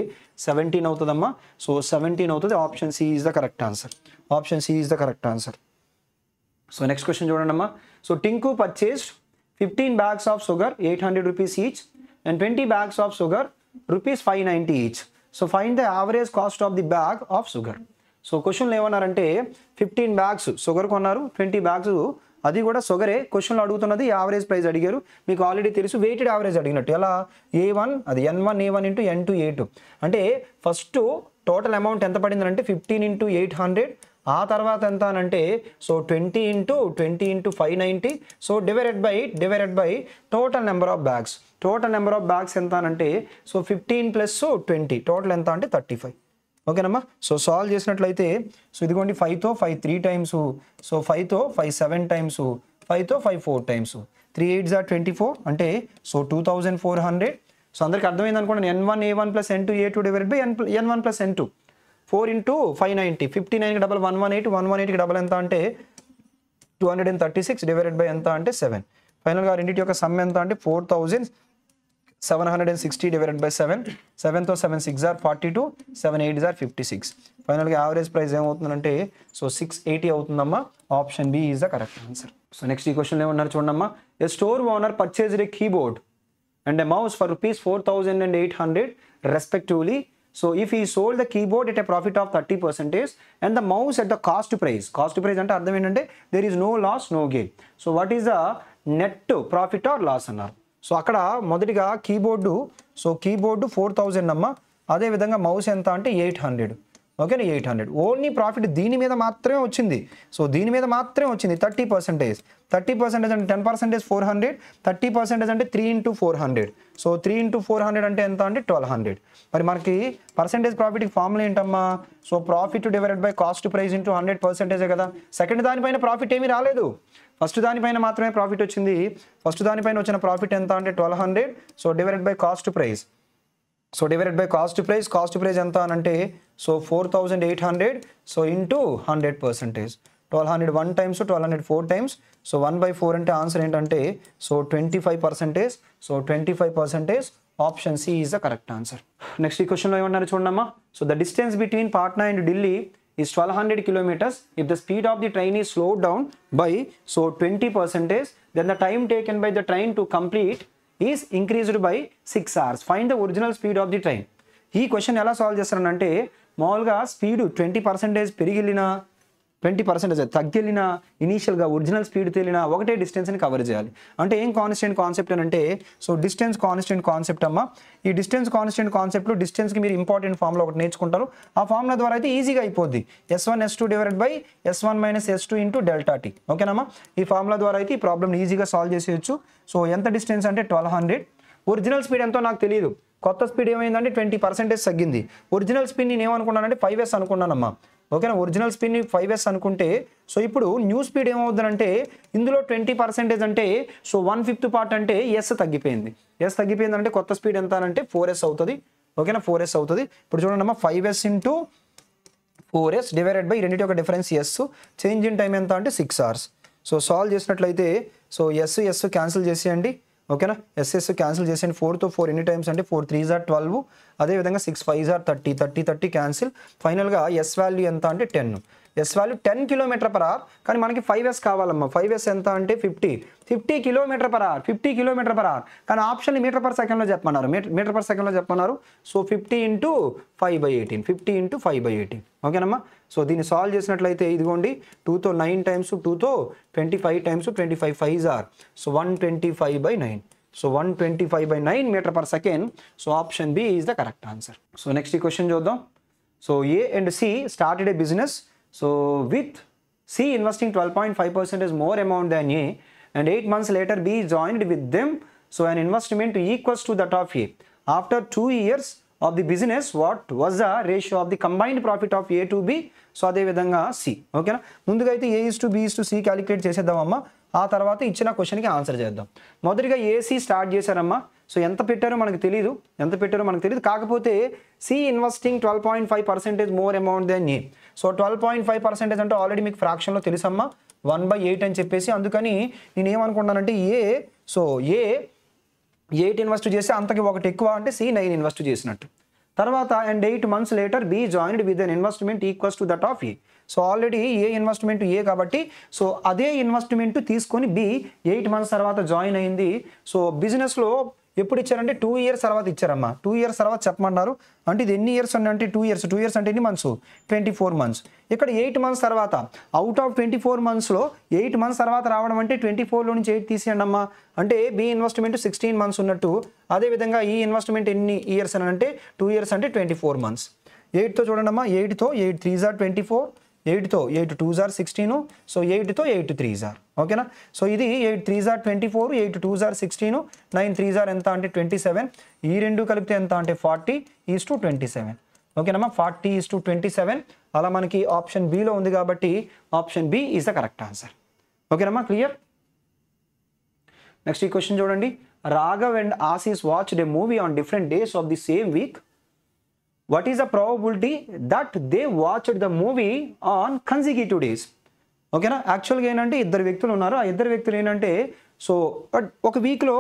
17 అవుతుందమ్మా. సో 17 అవుతుంది. Option C is the correct answer. Option C is the correct answer. So next question చూడండి అమ్మా. So Tinku purchased 15 bags of sugar 800 rupees each and 20 bags of sugar rupees 590 each. So find the average cost of the bag of sugar. So క్వశ్చన్లు ఏమన్నారంటే 15 bags sugar కొన్నారు, 20 bags అది కూడా షుగరే. క్వశ్చన్లో అడుగుతున్నది average price అడిగారు. మీకు ఆల్రెడీ తెలుసు వెయిటెడ్ యావరేజ్ అడిగినట్టు. ఎలా A1 అది N1 A1 into N2 A2. అంటే ఫస్ట్ టోటల్ అమౌంట్ ఎంత పడింది అంటే 15 × 800. ఆ తర్వాత ఎంత అనంటే so 20 × 590. So divided by total number of bags. Total number of bags ఎంత అనంటే సో 15 + 20 టోటల్ ఎంత అంటే 35. ఓకేనమ్మా. సో సాల్వ్ చేసినట్లయితే సో ఇదిగోండి 5తో 5 3 టైమ్స్, సో 5తో 5 7 టైమ్స్, 5తో 5 4 టైమ్స్, 3 8s are 24 అంటే సో 2400. సో అందరికి అర్థమైంది అనుకోండి. N1 A1 + N2 A2 divided by N1 + N2. 4 × 590, 59కి డబల్ 118, 118కి డబల్ ఎంత అంటే 236 డివైడెడ్ బై ఎంత అంటే 7. ఫైనల్గా రెండింటి యొక్క సమ్ ఎంత అంటే 4760 divided by 7. 7తో 7 6s are 42, 7 8s are 56. ఫైనల్గా యావరేజ్ ప్రైస్ ఏమవుతుందంటే సో 680 అవుతుందమ్మా. Option B is the correct answer. So next ఈ క్వశ్చన్ ఏమన్నారు చూడమ్మా. A store owner purchased a keyboard and a mouse for rupees 4800 respectively. So if he sold the keyboard at a profit of 30% and the mouse at the cost price అంటే అర్థం ఏంటంటే there is no loss no gain. So what is the net profit or loss అన్నారు. So అక్కడ మొదటిగా keyboard 4000 అమ్మ, అదేవిధంగా mouse ఎంత అంటే 800. ఓకేనా 800. ఓన్లీ ప్రాఫిట్ దీని మీద మాత్రమే వచ్చింది. సో దీని మీద మాత్రమే వచ్చింది 30%. 30% అంటే 10% 400, 30% అంటే 3 × 400. సో 3 × 400 అంటే ఎంత అంటే 1200. మరి మనకి పర్సెంటేజ్ ప్రాఫిట్కి ఫార్ములా ఏంటమ్మా. So profit divided by cost price into 100% కదా. సెకండ్ దానిపైన ప్రాఫిట్ ఏమీ రాలేదు, ఫస్ట్ దానిపైన మాత్రమే ప్రాఫిట్ వచ్చింది. ఫస్ట్ దానిపైన వచ్చిన ప్రాఫిట్ ఎంత అంటే 1200. So divided by cost price. So divided by cost price ఎంత అని అంటే so 4800. So into 100%. 1200 1 times, 1200 4 times. So 1/4 అంటే ఆన్సర్ ఏంటంటే so 25%. So 25%. Option C is the correct answer. Next ఈ క్వశ్చన్లో ఏమన్నారు చూడమ్మా. So the distance between Patna and Delhi is 1200 kilometers. If the speed of the train is slowed down by so 20%, then the time taken by the train to complete is increased by 6 hours. Find the original speed of the train. ఈ question ఎలా solve చేస్తారనంటే మామూలుగా speed 20% పెరిగిలినా 20% తగ్గిలినా ఇనీషియల్గా original speed తేలినా ఒకటే డిస్టెన్స్ని cover చేయాలి. అంటే ఏం constant concept అని అంటే సో డిస్టెన్స్ కాన్స్టెంట్ కాన్సెప్ట్ అమ్మ. ఈ డిస్టెన్స్ కాన్స్టెంట్ కాన్సెప్ట్లో డిస్టెన్స్కి మీరు ఇంపార్టెంట్ ఫార్ములా ఒకటి నేర్చుకుంటారు. ఆ ఫార్ములా ద్వారా అయితే ఈజీగా అయిపోద్ది. S1 S2 divided by S1 - S2 into ∆t. ఓకేనమ్మా. ఈ ఫార్ములా ద్వారా అయితే ఈ ప్రాబ్లమ్ ఈజీగా సాల్వ్ చేసేయచ్చు. సో ఎంత డిస్టెన్స్ అంటే 1200. ఒరిజినల్ స్పీడ్ ఎంతో నాకు తెలియదు, కొత్త స్పీడ్ ఏమైందంటే 20% తగ్గింది. ఒరిజినల్ స్పీడ్ నేను ఏమనుకున్నానంటే 5s అనుకున్నానమ్మా. ఓకేనా. ఒరిజినల్ స్పీడ్ని 5s అనుకుంటే సో ఇప్పుడు న్యూ స్పీడ్ ఏమవుతుందంటే ఇందులో 20% అంటే సో 1/5 పార్ట్ అంటే ఎస్ తగ్గిపోయింది. ఎస్ తగ్గిపోయిందంటే కొత్త స్పీడ్ ఎంత అంటే 4s అవుతుంది. ఓకేనా 4s అవుతుంది. ఇప్పుడు చూడండి అమ్మా 5s into 4s divided by రెండింటి యొక్క difference S. Change in time ఎంత అంటే 6 hours. సో సాల్వ్ చేసినట్లయితే సో ఎస్ క్యాన్సిల్ చేసేయండి. ఓకేనా ఎస్ క్యాన్సిల్ చేసేయండి. 4తో 4 ఎన్ని టైమ్స్ అంటే 4 3s are 12, అదేవిధంగా 6 5s are 30 క్యాన్సిల్. ఫైనల్గా ఎస్ వాల్యూ ఎంత అంటే 10. S value 10 km/h. కానీ మనకి 5s కావాలమ్మా. 5s ఎంత అంటే 50 km/h. 50 km/h. కానీ ఆప్షన్ మీటర్/సెకండ్లో చెప్పమన్నారు. మీటర్/సెకండ్లో చెప్పమన్నారు. సో 50 × 5/18. 50 × 5/18. ఓకేనమ్మా. సో దీన్ని సాల్వ్ చేసినట్లయితే ఇదిగోండి 2తో 9 టైమ్స్, 2తో 25 times, 25 5s are so 125/9. So 125/9 metre per second. So option B is the correct answer. So next ఈ క్వశ్చన్ చూద్దాం. So A and C started a business. So with C investing 12.5% more amount than A and 8 months later B joined with them. So an investment equals to that of A. After 2 years of the business what was the ratio of the combined profit of A to B. So అదేవిధంగా C. ఓకేనా, ముందుగా అయితే A/B/C calculate చేసేద్దామమ్మా. ఆ తర్వాత ఇచ్చిన క్వశ్చన్కి answer చేద్దాం. మొదటిగా AC స్టార్ట్ చేశారమ్మా. సో ఎంత పెట్టారో మనకు తెలియదు, కాకపోతే C investing 12.5% more amount than A. So 12.5% అంటే ఆల్రెడీ మీకు ఫ్రాక్షన్లో తెలుసమ్మా, 1/8 అని చెప్పేసి. అందుకని నేను ఏమనుకుంటానంటే ఏ 8 ఇన్వెస్ట్ చేస్తే అంతకి ఒకటి ఎక్కువ, అంటే సి 9 ఇన్వెస్ట్ చేసినట్టు. తర్వాత and 8 months later B joined with an investment equals to that of A. So already A investment A కాబట్టి సో అదే ఇన్వెస్ట్మెంట్ తీసుకొని బి 8 months తర్వాత జాయిన్ అయింది. సో బిజినెస్లో ఎప్పుడు ఇచ్చారంటే 2 years తర్వాత ఇచ్చారమ్మా. 2 years తర్వాత చెప్పమన్నారు. అంటే ఇది ఎన్ని ఇయర్స్ అంటే 2 years. 2 years అంటే ఎన్ని మంత్స్? 24 months. ఇక్కడ 8 months తర్వాత అవుట్ ఆఫ్ 24 monthsలో 8 months తర్వాత రావడం అంటే 24లో నుంచి 8 తీసేయండి అమ్మా. అంటే బి ఇన్వెస్ట్మెంట్ 16 months ఉన్నట్టు. అదేవిధంగా ఈ ఇన్వెస్ట్మెంట్ ఎన్ని ఇయర్స్ అని అంటే 2 years అంటే 24 months. 8తో చూడండి అమ్మా, 8తో 8 3s are 24, 8తో 8 2s are 16, సో 8తో 8 3s are. ఓకేనా, సో ఇది 8 3s are 24, 8 2s are 16, 9 3s are ఎంత అంటే 27. ఈ రెండు కలిపితే ఎంత అంటే 40:27. ఓకేనమ్మా, 40:27. అలా మనకి ఆప్షన్ బిలో ఉంది కాబట్టి option B is the correct answer. ఓకేనమ్మా, క్లియర్. నెక్స్ట్ ఈ క్వశ్చన్ చూడండి. Raghav and Ashish watched a movie on different days of the same week. What is the probability that they watched the movie on consecutive days? ఓకేనా, యాక్చువల్గా ఏంటంటే ఇద్దరు వ్యక్తులు ఉన్నారు. ఆ ఇద్దరు వ్యక్తులు ఏంటంటే సో ఒక వీక్లో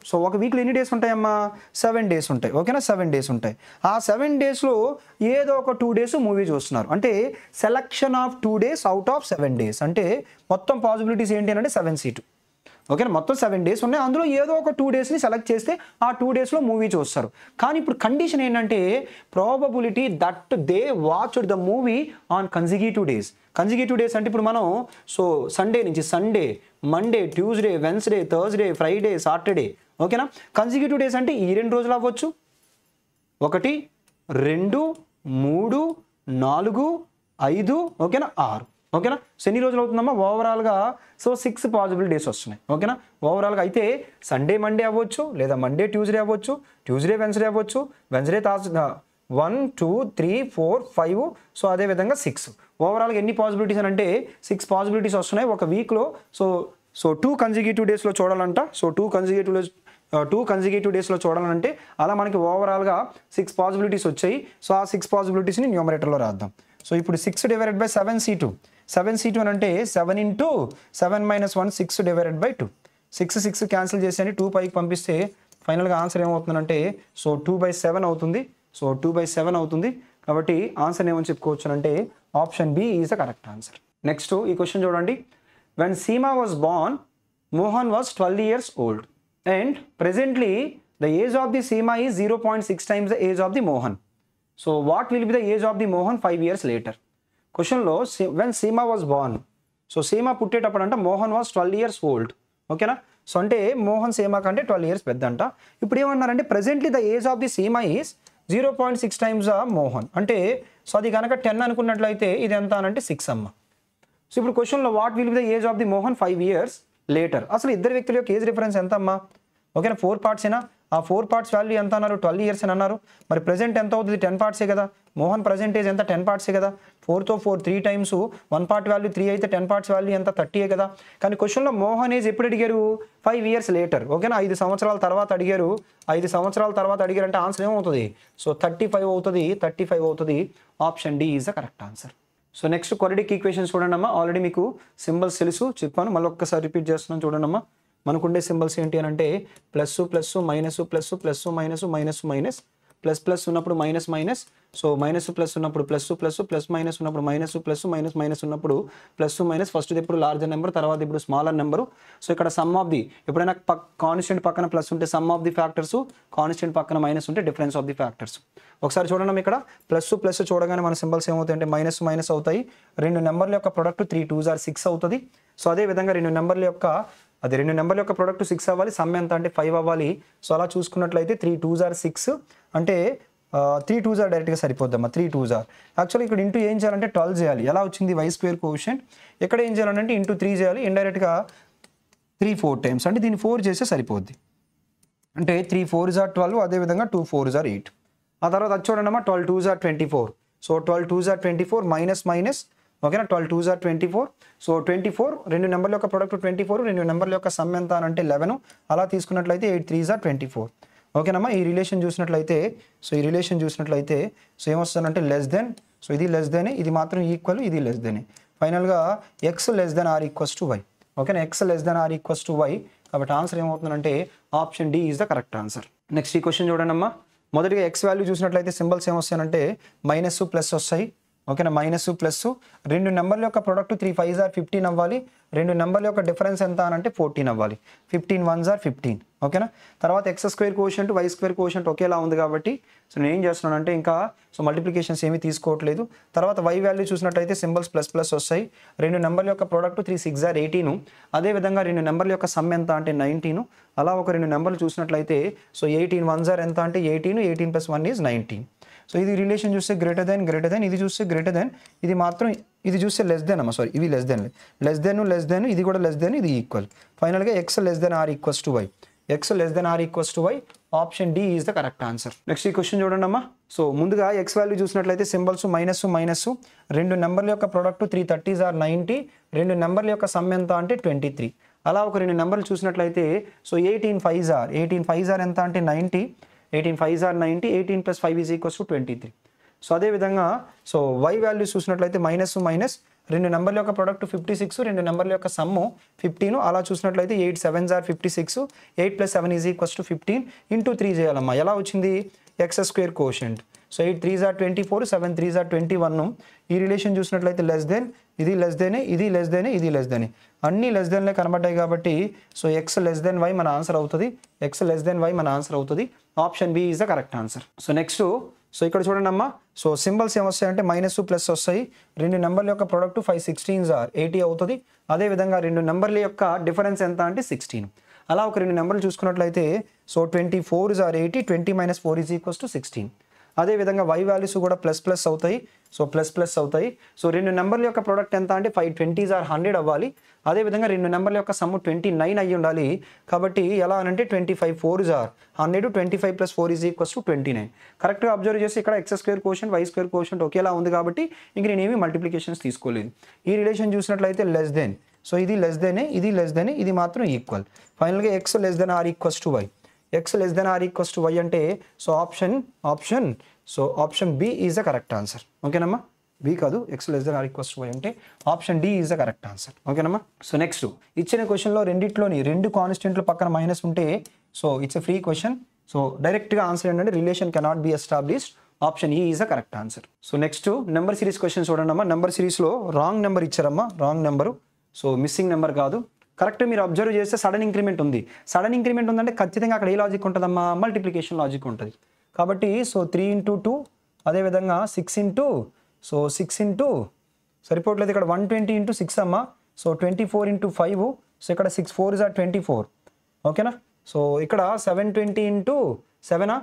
సో ఒక వీక్లో ఎన్ని డేస్ ఉంటాయమ్మా? 7 days ఉంటాయి. ఓకేనా, 7 days ఉంటాయి. ఆ 7 daysలో ఏదో ఒక 2 days మూవీ చూస్తున్నారు. అంటే selection of 2 days out of 7 days. అంటే మొత్తం పాసిబిలిటీస్ ఏంటి అంటే 7C2. ఓకేనా, మొత్తం 7 days ఉన్నాయి. అందులో ఏదో ఒక 2 daysని సెలెక్ట్ చేస్తే ఆ 2 daysలో మూవీ చూస్తారు. కానీ ఇప్పుడు కండిషన్ ఏంటంటే probability that they watched the movie on consecutive days. Consecutive days అంటే ఇప్పుడు మనం సో సండే నుంచి Sunday, Monday, Tuesday, Wednesday, Thursday, Friday, Saturday. ఓకేనా, కన్సిక్యూటివ్ డేస్ అంటే ఈ 2 రోజులు అవ్వచ్చు, 1 2 3 4 5, ఓకేనా 6. ఓకేనా, సో ఎన్ని రోజులు అవుతుందమ్మా ఓవరాల్గా? సో 6 పాసిబుల్ డేస్ వస్తున్నాయి. ఓకేనా, ఓవరాల్గా అయితే సండే మండే అవ్వచ్చు, లేదా మండే ట్యూస్డే అవ్వచ్చు, ట్యూస్డే వెన్స్డే అవ్వచ్చు, వెన్స్డే 1 2 3 4 5, సో అదేవిధంగా 6. ఓవరాల్గా ఎన్ని పాసిబిలిటీస్ అని అంటే 6 పాసిబిలిటీస్ వస్తున్నాయి ఒక వీక్లో. సో 2 consecutive డేస్లో చూడాలంట. సో 2 consecutive డేస్లో చూడాలంటే అలా మనకి ఓవరాల్గా 6 పాసిబిలిటీస్ వచ్చాయి. సో ఆ 6 పాసిబిలిటీస్ని న్యూమరేటర్లో రాద్దాం. సో ఇప్పుడు 6 divided by 7C2 అని అంటే 7 into 7 minus 1 6 divided by 2. 6 cancel చేసి 2 పైకి పంపిస్తే ఫైనల్గా ఆన్సర్ ఏమవుతుందంటే సో 2/7 అవుతుంది. సో 2/7 అవుతుంది. కాబట్టి ఆన్సర్ ఏమని చెప్పుకోవచ్చు అంటే option B is the correct answer. Next ఈ క్వశ్చన్ చూడండి. When Seema was born, Mohan was 12 years old and presently the age of the Seema is 0.6 times the age of the Mohan. So what will be the age of the Mohan 5 years later? క్వశ్చన్లో when Seema was born, so Seema పుట్టేటప్పుడు అంట Mohan was 12 years old. ఓకేనా, so అంటే మోహన్ సీమా కంటే 12 years పెద్ద అంట. ఇప్పుడు ఏమన్నారంటే presently the age of the Seema is 0.6 times Mohan. అంటే సో అది కనుక 10 అనుకున్నట్లయితే ఇది ఎంత అనంటే 6 అమ్మ. సో ఇప్పుడు క్వశ్చన్లో what will be the age of the Mohan 5 years later. అసలు ఇద్దరు వ్యక్తుల యొక్క ఏజ్ డిఫరెన్స్ ఎంత అమ్మా? ఓకేనా, 4 parts ఏనా? ఆ 4 parts వాల్యూ ఎంత అన్నారు? 12 years అని అన్నారు. మరి ప్రెజెంట్ ఎంత అవుతుంది? 10 parts కదా. మోహన్ ప్రజెంటేజ్ ఎంత? 10 parts కదా. 4తో 4 3 times 1 part వాల్యూ 3 అయితే 10 parts వాల్యూ ఎంత? 30 కదా. కానీ క్వశ్చన్లో మోహన్ ఏజ్ ఎప్పుడు అడిగారు? 5 years లేటర్. ఓకేనా, 5 సంవత్సరాల తర్వాత అడిగారు. 5 సంవత్సరాల తర్వాత అడిగారంటే ఆన్సర్ ఏమవుతుంది? సో 35 అవుతుంది. Option D is the correct answer. So next quadratic equations చూడండి అమ్మా. ఆల్రెడీ మీకు సింబల్స్ తెలుసు, చెప్పాను, మళ్ళీ ఒక్కసారి రిపీట్ చేస్తున్నాను చూడండి అమ్మా. మనకుండే సింబల్స్ ఏంటి అని అంటే plus plus minus plus plus minus minus minus plus plus ఉన్నప్పుడు minus minus. So minus plus ఉన్నప్పుడు ప్లస్ ప్లస్ ప్లస్ మైనస్ ఉన్నప్పుడు మైనస్ ప్లస్ మైనస్ మైనస్ ఉన్నప్పుడు ప్లస్ మైనస్. ఫస్ట్ ఇప్పుడు లార్జర్ నెంబర్, తర్వాత ఇప్పుడు స్మాలర్ నెంబరు. సో ఇక్కడ sum of the ఎప్పుడైనా constant పక్కన ప్లస్ ఉంటే sum of the factors, constant పక్కన మైనస్ ఉంటే డిఫరెన్స్ ఆఫ్ ది ఫ్యాక్టర్స్. ఒకసారి చూడండి ఇక్కడ ప్లస్ ప్లస్ చూడగానే మన సింబల్స్ ఏమవుతాయి అంటే మైనస్ మైనస్ అవుతాయి. 2 నెంబర్ల యొక్క ప్రొడక్ట్ 3 2s are 6 అవుతుంది. సో అదేవిధంగా 2 నెంబర్ల యొక్క ప్రొడక్ట్ 6 అవ్వాలి. సమ్ ఎంత అంటే 5 అవ్వాలి. సో అలా చూసుకున్నట్లయితే 3 2s are 6 అంటే 3 2s are డైరెక్ట్గా సరిపోద్దమ్మా. 3 2s are యాక్చువల్లీ ఇక్కడ ఇంటూ ఏం చేయాలంటే 12 చేయాలి. ఎలా వచ్చింది? y² coefficient. ఇక్కడ ఏం చేయాలంటే ఇంటూ 3 చేయాలి. ఇండైరెక్ట్గా 3 4 times అంటే దీన్ని 4 చేస్తే సరిపోద్ది. అంటే 3 4s are 12, అదేవిధంగా 2 4s are 8. ఆ తర్వాత అది చూడండి అమ్మా 12 2s are 24. So 12 2s are 24 minus minus ఓకేనా 12 2s are 24. సో 24 రెండు నెంబర్ల యొక్క ప్రొడక్ట్ 24 రెండు నెంబర్ల యొక్క సమ్ ఎంత అని అంటే 11 అలా తీసుకున్నట్లయితే 8 3s are 24. ఓకేనమ్మా ఈ రిలేషన్ చూసినట్లయితే సో ఏమొస్తుందంటే లెస్ దెన్ సో ఇది లెస్ దెన్ ఇది మాత్రం ఈక్వల్ ఇది లెస్ దెన్ ఫైనల్గా X less than are equals to Y ఓకేనా X less than are equals to Y కాబట్టి ఆన్సర్ ఏమవుతుందంటే option D is the correct answer. Next ఈ క్వశ్చన్ చూడండి అమ్మా మొదటిగా ఎక్స్ వాల్యూ చూసినట్లయితే సింబల్స్ ఏమొస్తాయంటే మైనస్ ప్లస్ వస్తాయి ఓకేనా మైనస్ ప్లస్ రెండు నెంబర్ల యొక్క ప్రొడక్ట్ 3 5s are 15 అవ్వాలి రెండు నెంబర్ల యొక్క డిఫరెన్స్ ఎంత అని అంటే 14 అవ్వాలి 15 1s are 15 ఓకేనా తర్వాత X square quotient Y square quotient ఒకేలా ఉంది కాబట్టి సో నేను ఏం చేస్తున్నానంటే ఇంకా సో మల్టిప్లికేషన్స్ ఏమీ తీసుకోవట్లేదు. తర్వాత వై వాల్యూ చూసినట్లయితే సింబల్స్ ప్లస్ ప్లస్ వస్తాయి రెండు నెంబర్ల యొక్క ప్రొడక్ట్ 3 6s are 18 అదేవిధంగా రెండు నెంబర్ల యొక్క సమ్ ఎంత అంటే 19 అలా ఒక రెండు నెంబర్లు చూసినట్లయితే సో 18 1s are ఎంత అంటే 18 18 + 1 is 19. సో ఇది రిలేషన్ చూస్తే గ్రేటర్ దెన్ ఇది చూస్తే గ్రేటర్ దెన్ ఇది మాత్రం ఇది చూస్తే లెస్ దెన్ అమ్మా సారీ ఇవి లెస్ దెన్ ఇది కూడా లెస్ దెన్ ఇది ఈక్వల్ ఫైనల్గా X less than are equals to Y X less than are equals to Y option D is the correct answer. Next ఈ క్వశ్చన్ చూడండి అమ్మా సో ముందుగా ఎక్స్ వాల్యూ చూసినట్లయితే సింబల్స్ మైనస్ రెండు నెంబర్ల యొక్క ప్రొడక్ట్ 3 30s are 90 రెండు నెంబర్ల యొక్క సమ్ ఎంత అంటే 23 అలా ఒక రెండు నెంబర్లు చూసినట్లయితే సో 18 5s are ఎంత అంటే 90 18 5s are 90 18 + 5 is equals to 23. So అదేవిధంగా సో వై వాల్యూ చూసినట్లయితే మైనస్ రెండు నెంబర్ల యొక్క ప్రొడక్ట్ 56 రెండు నెంబర్ల యొక్క సమ్ము 15 అలా చూసినట్లయితే 8 7s are 56 8 + 7 is equals to 15 into 3 చేయాలమ్మా ఎలా వచ్చింది X square quotient so 8 3s are 24 7 3s are 21 ఈ రిలేషన్ చూసినట్లయితే లెస్ దెన్ ఇది లెస్ దెన్ ఇది లెస్ దెన్ ఇది లెస్ దెన్ అన్ని లెస్ దెన్లే కనబడ్డాయి కాబట్టి so X less than Y మన ఆన్సర్ అవుతుంది ఎక్స్ లెస్ దెన్ వై మన ఆన్సర్ అవుతుంది option B is the correct answer. So next so ఇక్కడ చూడండి అమ్మా సో సింబల్స్ ఏమొస్తాయంటే మైనస్ ప్లస్ వస్తాయి రెండు నెంబర్ల యొక్క ప్రొడక్ట్ 5 16s are 80 అవుతుంది అదేవిధంగా రెండు నెంబర్ల యొక్క డిఫరెన్స్ ఎంత అంటే 16 అలా ఒక రెండు నెంబర్లు చూసుకున్నట్లయితే so 24s are 80 20 - 4 is equals to 16 అదేవిధంగా వై వాల్యూస్ కూడా ప్లస్ అవుతాయి సో ప్లస్ అవుతాయి సో రెండు నెంబర్ల యొక్క ప్రోడక్ట్ ఎంత అంటే 5 20s are 100 అవ్వాలి అదేవిధంగా రెండు నెంబర్ల యొక్క సమ్ 29 అయ్యి ఉండాలి కాబట్టి ఎలా అనంటే 25 4s are 100 25 + 4 is equals to 29 కరెక్ట్గా అబ్జర్వ్ చేసి ఇక్కడ X square quotient Y square quotient ఒకేలా ఉంది కాబట్టి ఇంక నేనేమి మల్టిప్లికేషన్స్ తీసుకోలేదు. ఈ రిలేషన్ చూసినట్లయితే లెస్ దెన్ సో ఇది లెస్ దెన్ ఇది మాత్రం ఈక్వల్ ఫైనల్గా X less than are equals to Y X less than are equals to Y అంటే so option B is the correct answer ఓకేనమ్మా బి కాదు X less than are equals to Y అంటే option D is the correct answer ఓకేనమ్మా. So next ఇచ్చిన క్వశ్చన్లో రెండిట్లోని రెండు కాన్స్టెంట్లు పక్కన మైనస్ ఉంటే so it's a free question so డైరెక్ట్గా ఆన్సర్ ఏంటంటే relation cannot be established option E is the correct answer. So next number series question చూడండి అమ్మా నెంబర్ సిరీస్లో రాంగ్ నెంబర్ ఇచ్చారమ్మా wrong number so missing number కాదు correct మీరు observe చేస్తే sudden increment ఉంది ఉందంటే ఖచ్చితంగా అక్కడ ఏ లాజిక్ ఉంటుందమ్మా మల్టిప్లికేషన్ లాజిక్ ఉంటుంది కాబట్టి సో 3 × 2 అదేవిధంగా 6 ఇంటూ సరిపోవట్లేదు ఇక్కడ 120 × 6 అమ్మా సో 24 × 5 సో ఇక్కడ 6 4s are 24 ఓకేనా సో ఇక్కడ 720 ×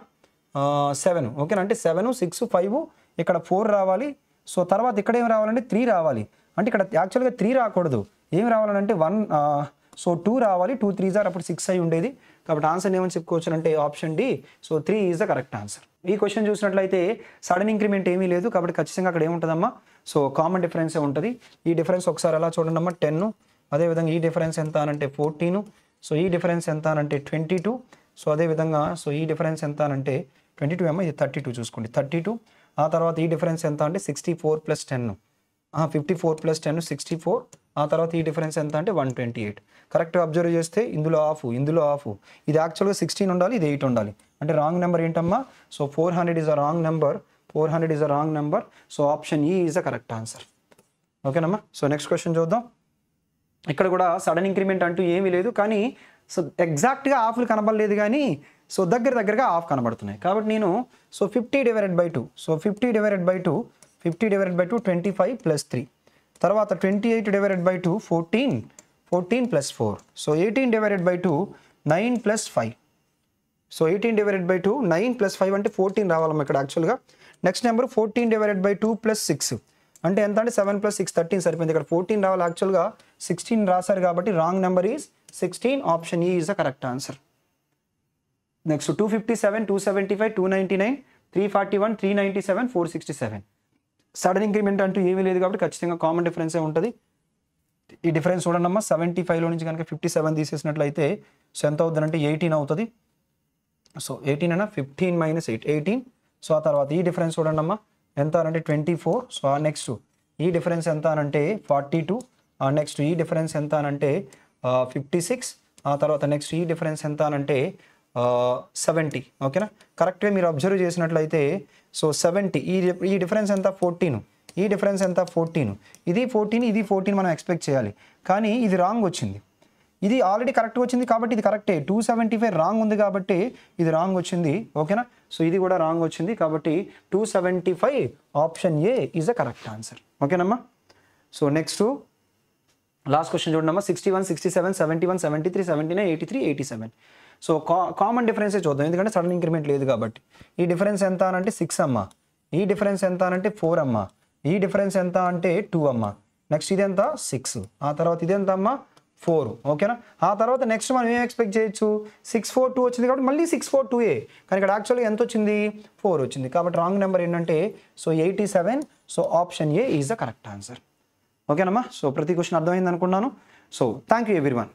7 ఓకేనా అంటే 7 6 5 ఇక్కడ 4 రావాలి సో తర్వాత ఇక్కడ ఏం రావాలంటే 3 రావాలి అంటే ఇక్కడ యాక్చువల్గా 3 రాకూడదు ఏం రావాలంటే 1 సో 2 రావాలి 2 3s are అప్పుడు 6 అయి ఉండేది కాబట్టి ఆన్సర్ ఏమని చెప్పుకోవచ్చు అంటే option D so 3 is the correct answer. ఈ క్వశ్చన్ చూసినట్లయితే సడన్ ఇంక్రిమెంట్ ఏమీ లేదు కాబట్టి ఖచ్చితంగా అక్కడ ఏముంటుందమ్మా సో కామన్ డిఫరెన్సే ఉంటుంది. ఈ డిఫరెన్స్ ఒకసారి ఎలా చూడండి అమ్మా 10 అదేవిధంగా ఈ డిఫరెన్స్ ఎంత అనంటే 14 సో ఈ డిఫరెన్స్ ఎంత అనంటే 22 సో అదేవిధంగా సో ఈ డిఫరెన్స్ ఎంత అనంటే 22 అమ్మా ఇది 32 చూసుకోండి 32 ఆ తర్వాత ఈ డిఫరెన్స్ ఎంత అంటే 64 + 10 54 + 10 64 ఆ తర్వాత ఈ డిఫరెన్స్ ఎంత అంటే 128 కరెక్ట్గా అబ్జర్వ్ చేస్తే ఇందులో ఆఫ్ ఇది యాక్చువల్గా 16 ఉండాలి ఇది 8 ఉండాలి అంటే రాంగ్ నెంబర్ ఏంటమ్మా so 400 is a wrong number so option E is the correct answer ఓకేనమ్మా. సో నెక్స్ట్ క్వశ్చన్ చూద్దాం ఇక్కడ కూడా సడన్ ఇంక్రిమెంట్ అంటూ ఏమీ లేదు కానీ సో ఎగ్జాక్ట్గా ఆఫ్లు కనబడలేదు కానీ సో దగ్గరగా ఆఫ్ కనబడుతున్నాయి కాబట్టి నేను సో 50/2 సో 50/2 25 + 3 తర్వాత 28/2 14 + 4 సో 18/2 9 + 5 సో 18/2 9 + 5 అంటే 14 రావాలమ్మా ఇక్కడ యాక్చువల్గా నెక్స్ట్ నెంబర్ 14/2 + 6 అంటే ఎంత అంటే 7 + 6 13 సరిపోయింది ఇక్కడ 14 రావాలి యాక్చువల్గా 16 రాశారు కాబట్టి wrong number is 16 option E is the correct answer. Next 257 275 299 341, 397, 467. Sudden increment అంటూ ఏమీ లేదు కాబట్టి ఖచ్చితంగా కామన్ డిఫరెన్సే ఉంటుంది. ఈ డిఫరెన్స్ చూడండి అమ్మా, 75లో నుంచి కనుక 57 తీసేసినట్లయితే సో ఎంత అవుతుందంటే 18 అవుతుంది. సో 18 అన్న 15 - 8 18. సో ఆ తర్వాత ఈ డిఫరెన్స్ చూడండి అమ్మా ఎంత అంటే 24. సో ఆ నెక్స్ట్ ఈ డిఫరెన్స్ ఎంత అనంటే 42. ఆ నెక్స్ట్ ఈ డిఫరెన్స్ ఎంత అనంటే 56. ఆ తర్వాత నెక్స్ట్ ఈ డిఫరెన్స్ ఎంత అనంటే 70. ఓకేనా, కరెక్ట్గా మీరు అబ్జర్వ్ చేసినట్లయితే సో 70 ఈ డిఫరెన్స్ ఎంత 14, ఈ డిఫరెన్స్ ఎంత 14, ఇది 14, ఇది 14 మనం ఎక్స్పెక్ట్ చేయాలి. కానీ ఇది రాంగ్ వచ్చింది, ఇది ఆల్రెడీ కరెక్ట్గా వచ్చింది కాబట్టి ఇది కరెక్టే. 275 రాంగ్ ఉంది కాబట్టి ఇది రాంగ్ వచ్చింది. ఓకేనా, సో ఇది కూడా రాంగ్ వచ్చింది కాబట్టి 275 option A is the correct answer. ఓకేనమ్మా. సో నెక్స్ట్ లాస్ట్ క్వశ్చన్ చూడండి అమ్మా, 61, 67, 71, 73, 79, 83, 87. సో కామన్ డిఫరెన్సే చూద్దాం ఎందుకంటే సడన్ ఇంక్రిమెంట్ లేదు కాబట్టి. ఈ డిఫరెన్స్ ఎంత అనంటే 6 అమ్మా, ఈ డిఫరెన్స్ ఎంత అనంటే 4 అమ్మా, ఈ డిఫరెన్స్ ఎంత అంటే 2 అమ్మా, నెక్స్ట్ ఇది ఎంత 6, ఆ తర్వాత ఇది ఎంత అమ్మా 4. ఓకేనా, ఆ తర్వాత నెక్స్ట్ మనం ఏం ఎక్స్పెక్ట్ చేయొచ్చు, 642 వచ్చింది కాబట్టి మళ్ళీ 642A, కానీ ఇక్కడ యాక్చువల్గా ఎంత వచ్చింది 4 వచ్చింది కాబట్టి రాంగ్ నెంబర్ ఏంటంటే so 87. So option A is the correct answer. ఓకేనమ్మా, సో ప్రతి క్వశ్చన్ అర్థమైంది అనుకున్నాను. So thank you everyone.